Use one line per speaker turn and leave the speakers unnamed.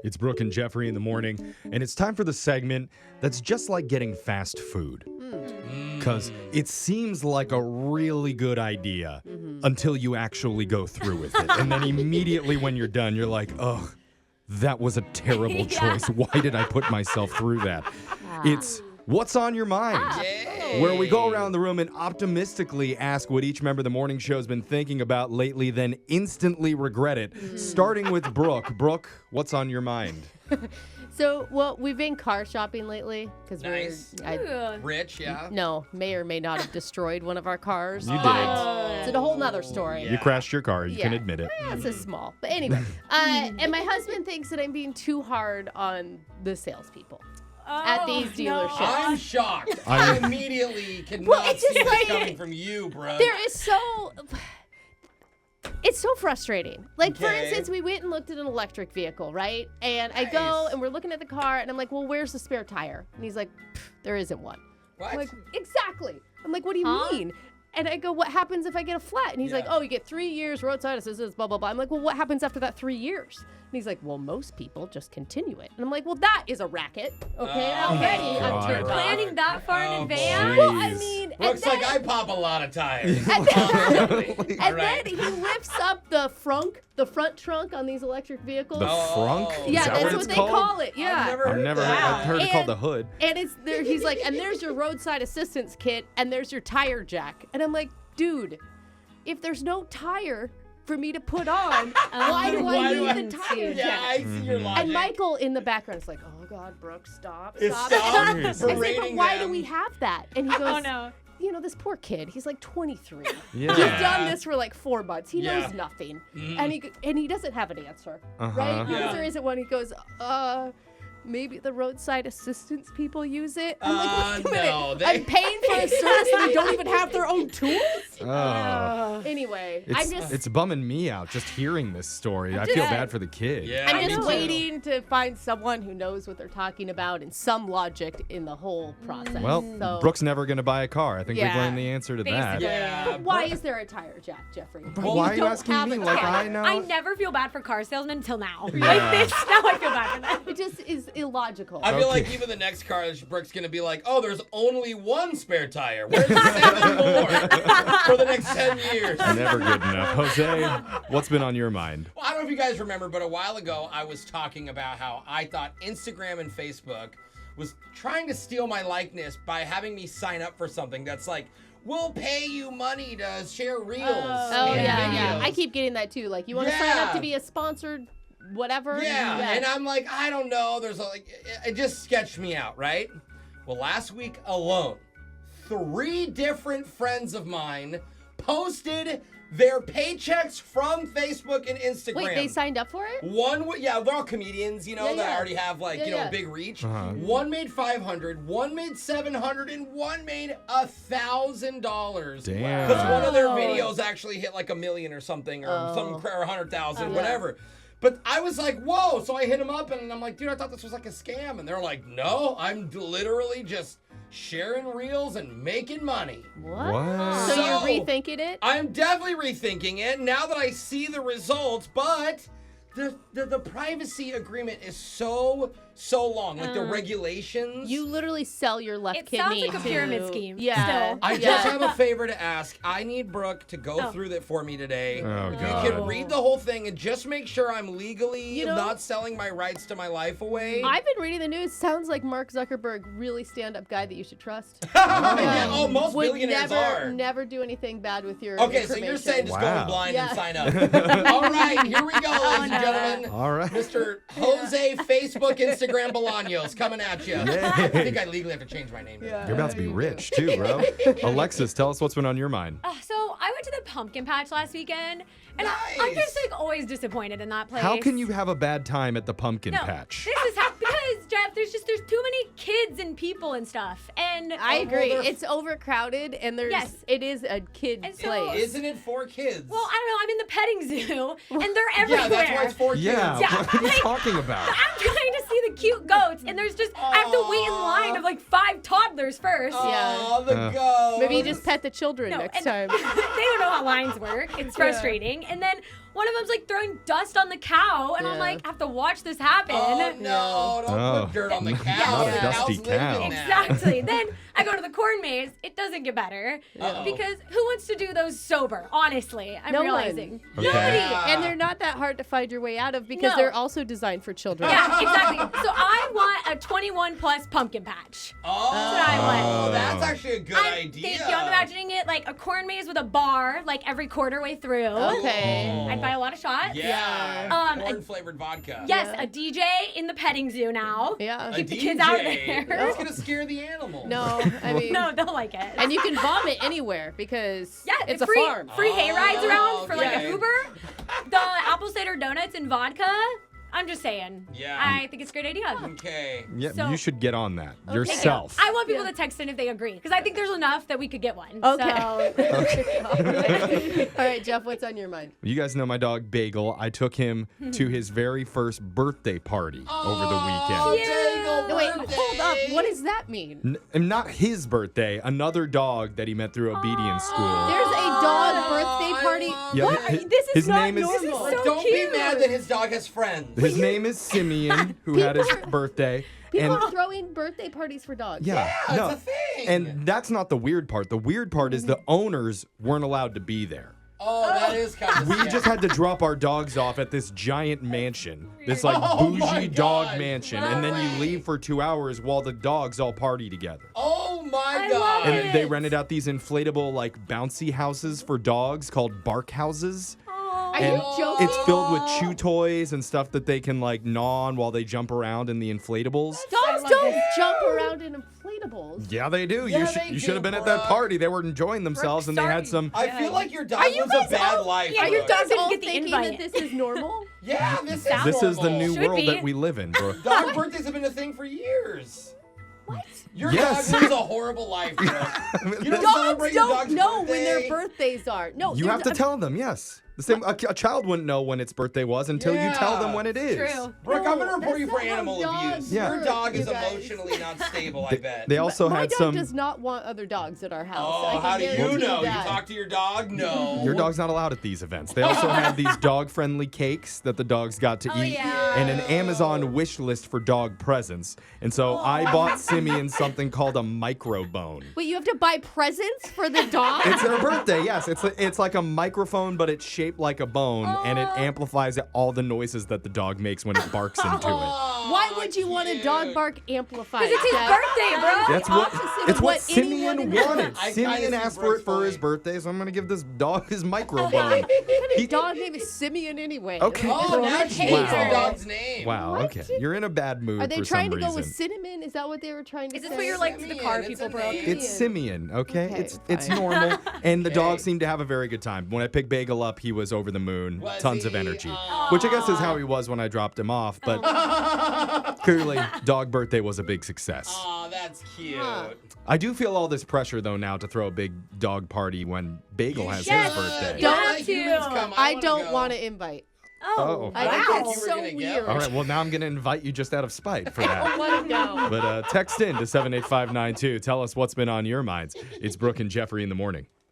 It's Brooke and Jeffrey in the morning, and it's time for the segment that's just like getting fast food. Because it seems like a really good idea until you actually go through with it. And then immediately when you're done, you're like, ugh, that was a terrible choice. Why did I put myself through that? It's What's on Your Mind? Where we go around the room and optimistically ask what each member of the morning show has been thinking about lately, then instantly regret it. Starting with Brooke. Brooke, what's on your mind?
Well, we've been car shopping lately because we're
rich, yeah.
No, may or may not have destroyed one of our cars.
You did.
It's a whole nother story.
You crashed your car. You can admit it.
It's a small. But anyway, and my husband thinks that I'm being too hard on the salespeople. At these dealerships.
I'm shocked. I immediately cannot see this coming from you, bro.
It's so frustrating. Like, for instance, we went and looked at an electric vehicle, right? And I go and we're looking at the car and I'm like, well, where's the spare tire? And he's like, there isn't one.
What?
I'm like, exactly. I'm like, what do you mean? And I go, what happens if I get a flat? And he's like, oh, you get 3 years roadside assistance, blah, blah, blah. I'm like, well, what happens after that 3 years? And he's like, well, most people just continue it. And I'm like, well, that is a racket. Okay, already I'm turned off.
Planning that far in advance?
Well, I mean,
looks like I pop a lot of tires.
And then he lifts up the front trunk on these electric vehicles.
The frunk?
Yeah,
Is that
that's
what
they
called?
call it. Yeah.
I've heard it called the hood.
And it's there. He's like, and there's your roadside assistance kit, and there's your tire jack. And I'm like, dude, if there's no tire for me to put on, why do I need the tire jack?
Yeah, I see your logic.
And Michael in the background is like, oh God, Brooke, stop.
Stop
I say, but
berating
why do
them.
we have that? And he goes,
Oh, no.
you know, this poor kid, he's like 23.
Yeah.
He's done this for like 4 months. He
Yeah.
knows nothing. And he doesn't have an answer,
Uh-huh.
right? Because
Yeah.
there isn't one. He goes, maybe the roadside assistance people use it. I'm like, wait a minute.
no,
I'm paying for a service and they don't even have their own tools? Anyway,
It's bumming me out just hearing this story. I feel bad for the kid.
Yeah,
I'm
me
just
too.
waiting to find someone who knows what they're talking about and some logic in the whole process.
Well,
so,
Brooke's never going to buy a car. I think
Yeah.
we've learned the answer to that.
Basically.
Yeah.
But why is there a tire jack, Jeffrey?
Why are you
don't
asking
have
me
a
like
tire.
I know?
I never feel bad for car salesmen until now.
Yeah.
Like this, now I feel bad for them.
It just is illogical.
I feel like
Okay.
even the next car, Brooke's going to be like, oh, there's only one spare tire. Where's 7 more for the next 10 years?
Never good enough. Jose, what's been on your mind?
Well, I don't know if you guys remember, but a while ago, I was talking about how I thought Instagram and Facebook was trying to steal my likeness by having me sign up for something that's like, we'll pay you money to share reels.
Oh,
and
yeah.
videos.
I keep getting that too. Like, you want to sign up
Yeah.
to be a sponsored whatever?
Yeah, and I'm like, I don't know. There's it just sketched me out, right? Well, last week alone, 3 different friends of mine posted their paychecks from Facebook and Instagram.
Wait, they signed up for it?
They're all comedians,
Yeah,
that
yeah.
already have
Yeah.
big reach.
Uh-huh.
One made $500, one made $700, and one made $1,000.
Damn.
Because one of their
Wow.
videos actually hit like 1 million or something, or
Oh.
or 100,000,
Yeah.
whatever. But I was like, whoa. So I hit them up and I'm like, dude, I thought this was like a scam. And they're like, no, I'm literally just sharing reels and making money.
What?
What?
So
So-
you're rethinking it?
I'm definitely rethinking it now that I see the results, but the privacy agreement is so long. Like the regulations.
You literally sell your left
It
kidney.
sounds like a
to-
pyramid scheme.
Yeah.
Still.
I
Yeah.
just have a favor to ask. I need Brooke to go
Oh.
through that for me today.
Oh,
If
God.
you can read the whole thing and just make sure I'm legally
You know-
not selling my rights to my life away.
I've been reading the news. Sounds like Mark Zuckerberg, really stand-up guy that you should trust.
Yeah, most
Would
billionaires are.
never do anything bad with your
Okay, so
information.
you're saying just go
Wow.
in blind
Yeah.
and sign up. All right, here we go, ladies and gentlemen.
All right.
Mr. Jose Facebook Instagram Bolaños coming at you.
Yay.
I think I legally have to change my name.
You're about to be rich, too, bro. Alexis, tell us what's been on your mind.
So I went to the pumpkin patch last weekend, and I'm
Nice.
just like always disappointed in that place.
How can you have a bad time at the pumpkin
No,
patch?
this is how because Jeff, there's too many kids and people and stuff, and
I agree.
they're-
It's overcrowded, and
Yes.
it is a kid
And so-
place.
Isn't it for kids?
well, I don't know. I'm in the petting zoo, and they're everywhere.
yeah, that's why it's for kids.
Yeah,
Yeah,
what are you
like-
talking about?
I'm trying to see the cute goats, and there's just I have to wait in line of like 5 toddlers first.
Oh, the goats.
Maybe you just pet the children
No,
next
and
time.
they don't know how lines work. It's frustrating. And then one of them's like throwing dust on the cow, and I'm
Yeah.
like, I have to watch this happen.
Oh, no. Don't
Oh.
put dirt on the cow.
Not
a
The
dusty
cows live
cow.
in that.
Exactly. Then I go to the corn maze. It doesn't get better because who wants to do those sober? Honestly, I'm
No one.
realizing
Okay.
nobody.
And they're not that hard to find your way out of because
No.
they're also designed for children.
Yeah, exactly. So I want a 21 plus pumpkin patch.
Oh,
what I want.
that's actually a good idea.
Thank you. I'm imagining it like a corn maze with a bar, like every quarter way through.
Okay.
I'd buy a lot of shots.
Yeah.
a-
Corn-flavored vodka.
Yes,
Yeah.
a DJ in the petting zoo now.
Yeah.
A
Keep the
DJ.
kids out of there.
That's going to scare the animals.
No, I mean,
No, don't like it.
and you can vomit anywhere because
yeah,
it's a
free,
farm.
Free hay rides around for like
okay.
an Uber. The apple cider donuts and vodka. I'm just saying.
Yeah.
I think it's a great idea.
Okay.
Yeah,
So-
you should get on that
Thank you.
yourself.
I want people
Yeah.
to text in if they agree because I think there's enough that we could get one.
Okay.
So.
All right, Jeff, what's on your mind?
You guys know my dog Bagel. I took him to his very first birthday party over the
Oh,
weekend.
Dangle
No, wait,
birthday.
hold up. What does that mean?
And not his birthday, another dog that he met through obedience school.
There's a dog birthday
I
party.
love
Yeah,
What?
hi-
This is
his
not
name is-
normal.
This is so
Don't
cute.
be mad that his dog has friends.
His name is Simeon, who had his birthday.
People
and
are throwing birthday parties for dogs.
yeah,
Yeah,
no.
it's a thing.
And that's not the weird part. The weird part is the owners weren't allowed to be there.
Oh, that is kind of
We just had to drop our dogs off at this giant mansion, this like
Oh my
bougie dog
God.
mansion, and then you leave for 2 hours while the dogs all party together.
Oh my
I
God.
love
And they
it.
rented out these inflatable like bouncy houses for dogs called bark houses.
Are
And
you joking?
it's filled with chew toys and stuff that they can like gnaw on while they jump around in the inflatables.
Dogs don't jump around in inflatables.
Yeah, they do.
Yeah,
you
they
should have
do,
been at that
Brooke.
party. They were enjoying themselves and they had some.
I feel like your dog
Are you
lives a
guys
bad
all-
life.
Yeah,
Are your
Brooke.
dogs
Didn't
all
get the
thinking
invite.
that this is normal?
Yeah, this
This is the
normal.
new
Should
world
be.
that we live in, bro.
Dog birthdays have been a thing for years.
What?
Your
Yes.
dog lives a horrible life, bro. You don't
Dogs
celebrate your
don't
dog's
know
birthday.
when their birthdays are. No,
You
their
have to tell them, yes. The same. A child wouldn't know when its birthday was until you tell them
Yeah.
when it is.
True.
Brooke, I'm gonna
No,
report you
that's
for
not how
animal
dogs
abuse.
Yeah.
Your dog
you
is
guys.
emotionally not stable, I bet.
They also
My
had
dog
some.
does not want other dogs at our house. I
Oh,
can
how do you
guarantee
know? You
that.
talk to your dog? No.
Your dog's not allowed at these events. They also had these dog-friendly cakes that the dogs got to eat,
yeah.
and an Amazon wish list for dog presents. And so I bought Simeon something called a microphone.
Wait, you have to buy presents for the dog?
It's her birthday, yes. It's like a microphone, but it's shaped like a bone, and it amplifies all the noises that the dog makes when it barks into it.
Why would you want a dog bark amplified?
Because it's his
Jeff?
birthday, bro.
That's
the
what
opposite
it's
of
what
what anyone
Simeon
in the-
wanted.
I kinda
Simeon
see
asked for
Brooke's
it for his
point.
birthday, so I'm gonna give this dog his microphone.
What kind of dog name is Simeon anyway?
Okay.
Oh, now she
Wow.
hates her dog's name.
Wow.
What?
Okay, you're in a bad mood
Are they
for
trying
some
to go
reason.
with cinnamon? Is that what they were trying to
Is
say?
this what you're like to the
Simeon,
car
it's
people,
a
bro?
name.
It's Simeon, okay?
Okay,
It's
fine.
normal. And the dog
Okay.
seemed to have a very good time. When I picked Bagel up, he was over the moon.
Was
Tons of
he?
energy.
Aw.
Which I guess is how he was when I dropped him off, but clearly dog birthday was a big success.
Oh, that's cute.
Huh.
I do feel all this pressure though now to throw a big dog party when Bagel
You
has
should.
his birthday.
Don't
Have
let humans
to.
come.
I
wanna
don't
go.
want to invite.
Oh.
I
Wow.
think
You
that's
were
so
gonna go?
weird.
All right, well now I'm going to invite you just out of spite for
I
that.
want to go.
But text in to 78592. Tell us what's been on your minds. It's Brooke and Jeffrey in the morning.